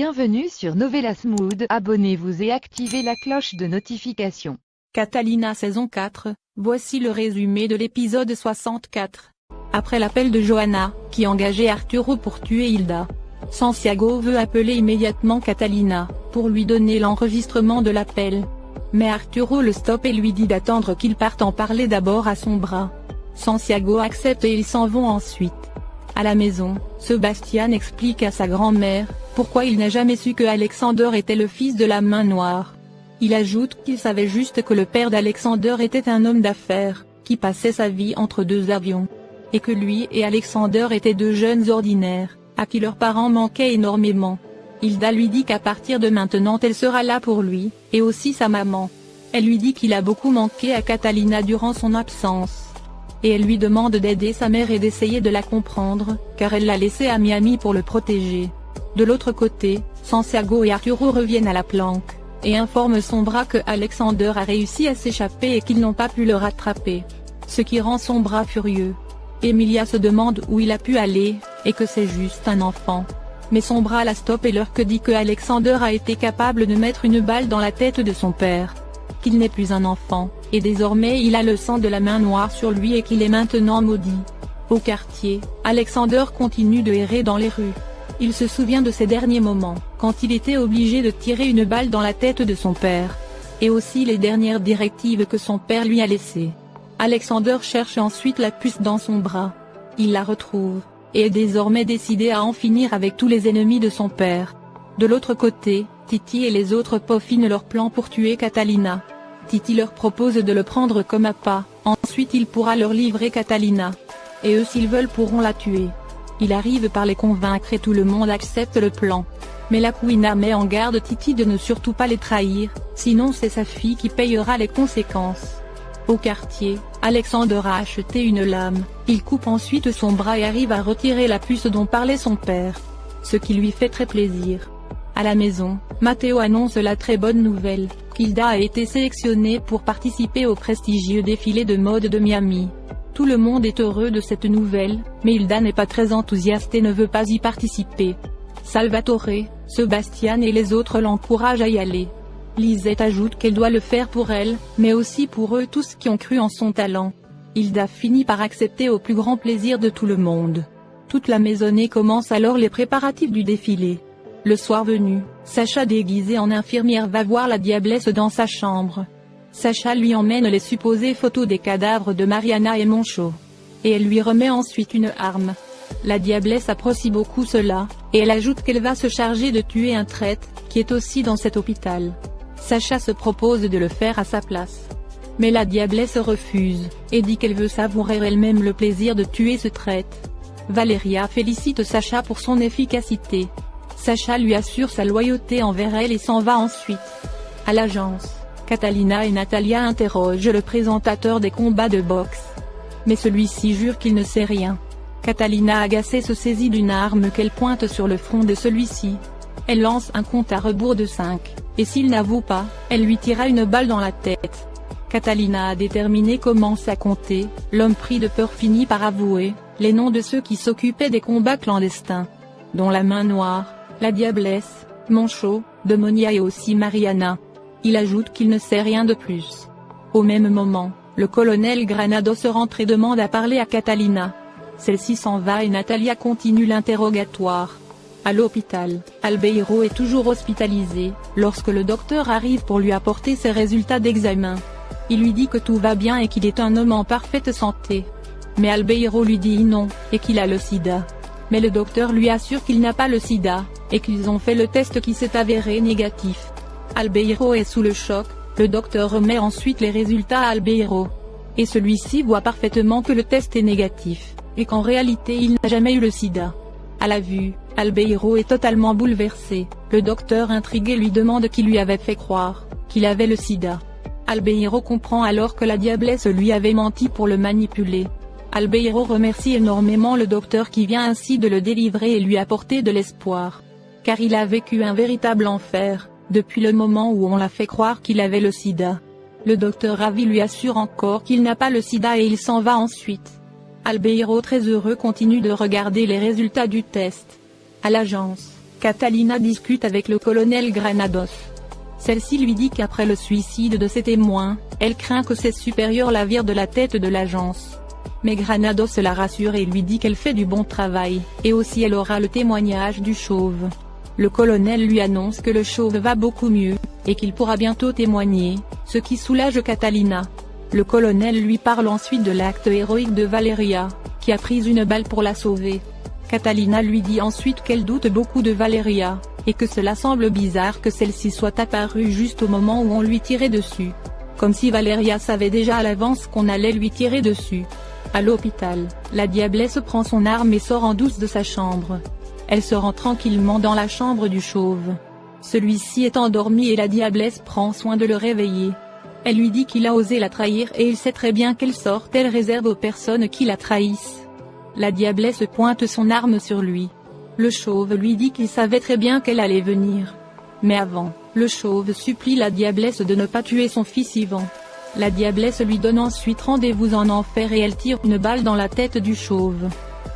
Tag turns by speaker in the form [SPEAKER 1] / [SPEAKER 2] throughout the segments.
[SPEAKER 1] Bienvenue sur Novelas Mood, abonnez-vous et activez la cloche de notification.
[SPEAKER 2] Catalina saison 4, voici le résumé de l'épisode 64. Après l'appel de Johanna, qui engageait Arturo pour tuer Hilda, Santiago veut appeler immédiatement Catalina, pour lui donner l'enregistrement de l'appel. Mais Arturo le stoppe et lui dit d'attendre qu'il parte en parler d'abord à son bras. Santiago accepte et ils s'en vont ensuite. À la maison, Sebastian explique à sa grand-mère pourquoi il n'a jamais su que Alexander était le fils de la main noire. Il ajoute qu'il savait juste que le père d'Alexander était un homme d'affaires, qui passait sa vie entre deux avions. Et que lui et Alexander étaient deux jeunes ordinaires, à qui leurs parents manquaient énormément. Hilda lui dit qu'à partir de maintenant elle sera là pour lui, et aussi sa maman. Elle lui dit qu'il a beaucoup manqué à Catalina durant son absence. Et elle lui demande d'aider sa mère et d'essayer de la comprendre, car elle l'a laissé à Miami pour le protéger. De l'autre côté, Santiago et Arturo reviennent à la planque, et informent son bras que Alexander a réussi à s'échapper et qu'ils n'ont pas pu le rattraper. Ce qui rend son bras furieux. Emilia se demande où il a pu aller, et que c'est juste un enfant. Mais son bras la stoppe et leur dit que Alexander a été capable de mettre une balle dans la tête de son père. Qu'il n'est plus un enfant, et désormais il a le sang de la main noire sur lui et qu'il est maintenant maudit. Au quartier, Alexander continue de errer dans les rues. Il se souvient de ses derniers moments, quand il était obligé de tirer une balle dans la tête de son père. Et aussi les dernières directives que son père lui a laissées. Alexander cherche ensuite la puce dans son bras. Il la retrouve, et est désormais décidé à en finir avec tous les ennemis de son père. De l'autre côté, Titi et les autres peaufinent leur plan pour tuer Catalina. Titi leur propose de le prendre comme appât, ensuite il pourra leur livrer Catalina. Et eux s'ils veulent pourront la tuer. Il arrive par les convaincre et tout le monde accepte le plan. Mais la Queen met en garde Titi de ne surtout pas les trahir, sinon c'est sa fille qui payera les conséquences. Au quartier, Alexander a acheté une lame, il coupe ensuite son bras et arrive à retirer la puce dont parlait son père. Ce qui lui fait très plaisir. À la maison, Matteo annonce la très bonne nouvelle, qu'Hilda a été sélectionnée pour participer au prestigieux défilé de mode de Miami. Tout le monde est heureux de cette nouvelle, mais Hilda n'est pas très enthousiaste et ne veut pas y participer. Salvatore, Sebastian et les autres l'encouragent à y aller. Lisette ajoute qu'elle doit le faire pour elle, mais aussi pour eux tous qui ont cru en son talent. Hilda finit par accepter au plus grand plaisir de tout le monde. Toute la maisonnée commence alors les préparatifs du défilé. Le soir venu, Sacha déguisée en infirmière va voir la diablesse dans sa chambre. Sacha lui emmène les supposées photos des cadavres de Mariana et Moncho. Et elle lui remet ensuite une arme. La diablesse apprécie beaucoup cela, et elle ajoute qu'elle va se charger de tuer un traître, qui est aussi dans cet hôpital. Sacha se propose de le faire à sa place. Mais la diablesse refuse, et dit qu'elle veut savourer elle-même le plaisir de tuer ce traître. Valeria félicite Sacha pour son efficacité. Sacha lui assure sa loyauté envers elle et s'en va ensuite. À l'agence, Catalina et Natalia interrogent le présentateur des combats de boxe. Mais celui-ci jure qu'il ne sait rien. Catalina agacée se saisit d'une arme qu'elle pointe sur le front de celui-ci. Elle lance un compte à rebours de 5, et s'il n'avoue pas, elle lui tira une balle dans la tête. Catalina déterminée commence à compter, l'homme pris de peur finit par avouer les noms de ceux qui s'occupaient des combats clandestins, dont la main noire, la diablesse, Moncho, Demonia et aussi Mariana. Il ajoute qu'il ne sait rien de plus. Au même moment, le colonel Granados rentre et demande à parler à Catalina. Celle-ci s'en va et Natalia continue l'interrogatoire. À l'hôpital, Albeiro est toujours hospitalisé, lorsque le docteur arrive pour lui apporter ses résultats d'examen. Il lui dit que tout va bien et qu'il est un homme en parfaite santé. Mais Albeiro lui dit non, et qu'il a le sida. Mais le docteur lui assure qu'il n'a pas le sida, et qu'ils ont fait le test qui s'est avéré négatif. Albeiro est sous le choc, le docteur remet ensuite les résultats à Albeiro. Et celui-ci voit parfaitement que le test est négatif, et qu'en réalité il n'a jamais eu le sida. À la vue, Albeiro est totalement bouleversé, le docteur intrigué lui demande qui lui avait fait croire qu'il avait le sida. Albeiro comprend alors que la diablesse lui avait menti pour le manipuler. Albeiro remercie énormément le docteur qui vient ainsi de le délivrer et lui apporter de l'espoir. Car il a vécu un véritable enfer, depuis le moment où on l'a fait croire qu'il avait le sida. Le docteur Ravi lui assure encore qu'il n'a pas le sida et il s'en va ensuite. Albeiro très heureux continue de regarder les résultats du test. À l'agence, Catalina discute avec le colonel Granados. Celle-ci lui dit qu'après le suicide de ses témoins, elle craint que ses supérieurs la virent de la tête de l'agence. Mais Granados la rassure et lui dit qu'elle fait du bon travail, et aussi elle aura le témoignage du chauve. Le colonel lui annonce que le chauve va beaucoup mieux, et qu'il pourra bientôt témoigner, ce qui soulage Catalina. Le colonel lui parle ensuite de l'acte héroïque de Valeria, qui a pris une balle pour la sauver. Catalina lui dit ensuite qu'elle doute beaucoup de Valeria, et que cela semble bizarre que celle-ci soit apparue juste au moment où on lui tirait dessus. Comme si Valeria savait déjà à l'avance qu'on allait lui tirer dessus. À l'hôpital, la diablesse prend son arme et sort en douce de sa chambre. Elle se rend tranquillement dans la chambre du chauve. Celui-ci est endormi et la diablesse prend soin de le réveiller. Elle lui dit qu'il a osé la trahir et il sait très bien quel sort elle réserve aux personnes qui la trahissent. La diablesse pointe son arme sur lui. Le chauve lui dit qu'il savait très bien qu'elle allait venir. Mais avant, le chauve supplie la diablesse de ne pas tuer son fils Ivan. La diablesse lui donne ensuite rendez-vous en enfer et elle tire une balle dans la tête du chauve.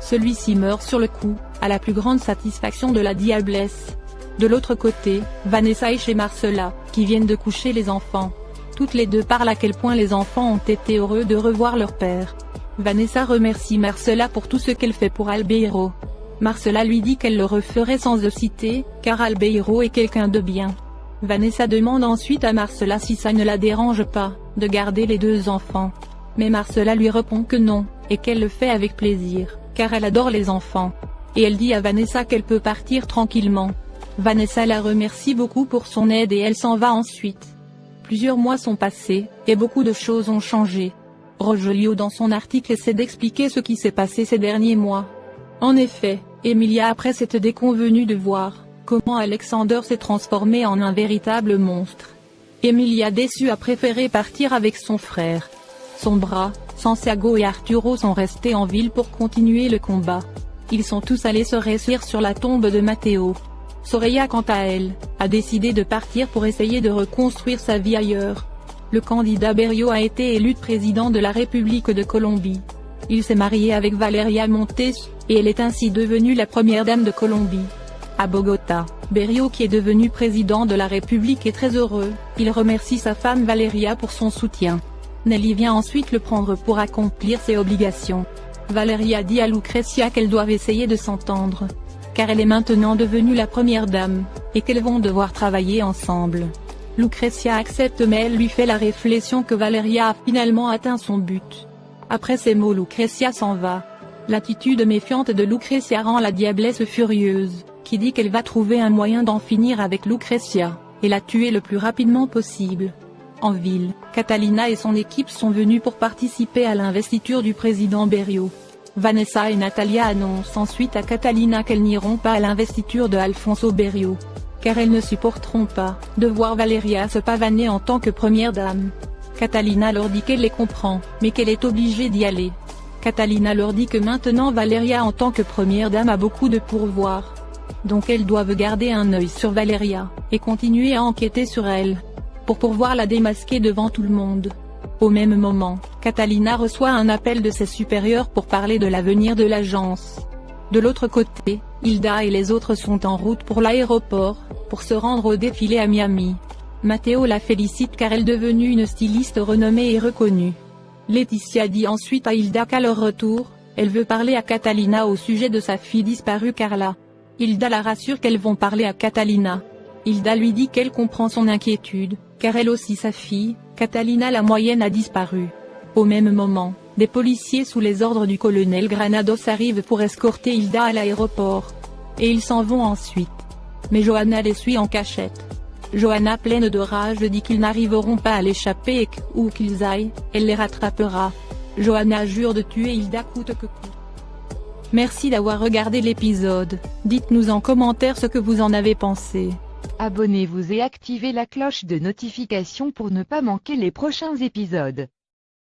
[SPEAKER 2] Celui-ci meurt sur le coup, à la plus grande satisfaction de la diablesse. De l'autre côté, Vanessa est chez Marcella, qui viennent de coucher les enfants. Toutes les deux parlent à quel point les enfants ont été heureux de revoir leur père. Vanessa remercie Marcella pour tout ce qu'elle fait pour Albeiro. Marcella lui dit qu'elle le referait sans le citer, car Albeiro est quelqu'un de bien. Vanessa demande ensuite à Marcella si ça ne la dérange pas, de garder les deux enfants. Mais Marcella lui répond que non, et qu'elle le fait avec plaisir, car elle adore les enfants. Et elle dit à Vanessa qu'elle peut partir tranquillement. Vanessa la remercie beaucoup pour son aide et elle s'en va ensuite. Plusieurs mois sont passés, et beaucoup de choses ont changé. Rogelio dans son article essaie d'expliquer ce qui s'est passé ces derniers mois. En effet, Emilia après s'était déconvenue de voir comment Alexander s'est transformé en un véritable monstre. Emilia déçue a préféré partir avec son frère. Son bras, Santiago et Arturo sont restés en ville pour continuer le combat. Ils sont tous allés se réussir sur la tombe de Matteo. Soraya quant à elle, a décidé de partir pour essayer de reconstruire sa vie ailleurs. Le candidat Berrio a été élu président de la République de Colombie. Il s'est marié avec Valeria Montes, et elle est ainsi devenue la première dame de Colombie. À Bogota, Berrio qui est devenu président de la République est très heureux, il remercie sa femme Valeria pour son soutien. Nelly vient ensuite le prendre pour accomplir ses obligations. Valeria dit à Lucrecia qu'elles doivent essayer de s'entendre. Car elle est maintenant devenue la première dame, et qu'elles vont devoir travailler ensemble. Lucrecia accepte mais elle lui fait la réflexion que Valeria a finalement atteint son but. Après ces mots Lucrecia s'en va. L'attitude méfiante de Lucrecia rend la diablesse furieuse, qui dit qu'elle va trouver un moyen d'en finir avec Lucrecia, et la tuer le plus rapidement possible. En ville, Catalina et son équipe sont venues pour participer à l'investiture du président Berrio. Vanessa et Natalia annoncent ensuite à Catalina qu'elles n'iront pas à l'investiture de Alfonso Berrio. Car elles ne supporteront pas de voir Valeria se pavaner en tant que première dame. Catalina leur dit qu'elle les comprend, mais qu'elle est obligée d'y aller. Catalina leur dit que maintenant Valeria en tant que première dame a beaucoup de pourvoir. Donc elles doivent garder un œil sur Valeria, et continuer à enquêter sur elle. Pour pouvoir la démasquer devant tout le monde. Au même moment, Catalina reçoit un appel de ses supérieurs pour parler de l'avenir de l'agence. De l'autre côté, Hilda et les autres sont en route pour l'aéroport, pour se rendre au défilé à Miami. Matteo la félicite car elle est devenue une styliste renommée et reconnue. Laetitia dit ensuite à Hilda qu'à leur retour, elle veut parler à Catalina au sujet de sa fille disparue Carla. Hilda la rassure qu'elles vont parler à Catalina. Hilda lui dit qu'elle comprend son inquiétude, car elle aussi sa fille, Catalina la moyenne a disparu. Au même moment, des policiers sous les ordres du colonel Granados arrivent pour escorter Hilda à l'aéroport. Et ils s'en vont ensuite. Mais Johanna les suit en cachette. Johanna pleine de rage dit qu'ils n'arriveront pas à l'échapper et que, où qu'ils aillent, elle les rattrapera. Johanna jure de tuer Hilda coûte que coûte. Merci d'avoir regardé l'épisode. Dites-nous en commentaire ce que vous en avez pensé.
[SPEAKER 1] Abonnez-vous et activez la cloche de notification pour ne pas manquer les prochains épisodes.